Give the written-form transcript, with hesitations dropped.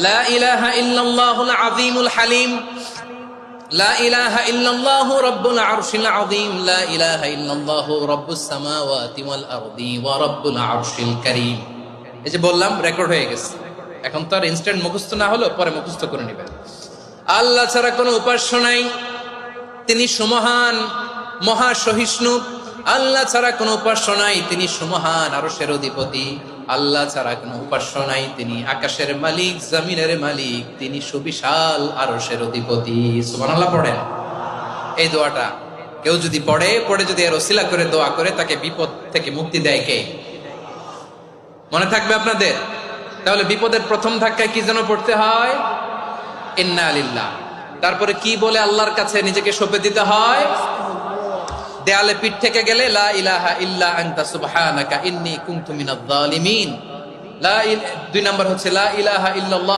লা ইলাহা ইল্লাল্লাহুল আযীমুল হালিম, লা ইলাহা ইল্লাল্লাহু রাব্বুল আরশিল আযীম, লা ইলাহা ইল্লাল্লাহু রাব্বুস সামাওয়াতি ওয়াল আরদি ওয়া রাব্বুল আরশিল কারীম। এই যে বললাম, রেকর্ড হয়ে গেছে। এখন তো আর ইনস্ট্যান্ট মুখস্থ না হলো, পরে মুখস্থ করে নেবেন। আল্লাহ ছাড়া কোনো উপাস্য নাই, তিনি সুমহান, মহা সহিষ্ণু। আল্লাহ ছাড়া কোনো উপাস্য নাই, তিনি সুমহান, আরশের অধিপতি। আল্লাহ ছাড়া কোনো উপাস্য নাই, তিনি আকাশের মালিক, জমিনের মালিক, তিনি সুবিশাল আরশের অধিপতি। সুবহানাল্লাহ পড়েন। এই দোয়াটা কেউ যদি পড়ে যদি এর ওসিলা করে দোয়া করে, তাকে বিপদ থেকে মুক্তি দেয় কে? মনে থাকবে আপনাদের? তাহলে বিপদের প্রথম ধাক্কায় কি যেন পড়তে হয়? ইন্না লিল্লাহ। তারপরে কি বলে আল্লাহর কাছে নিজেকে সঁপে দিতে হয়? দেয়ালে পিঠ থেকে গেলে লা ইলাহা ইল্লা আনতা সুবহানাকা ইন্নী কুনতু মিনাজ জালিমিন। 2 নাম্বার হচ্ছে লা ইলাহা ইল্লাল্লাহ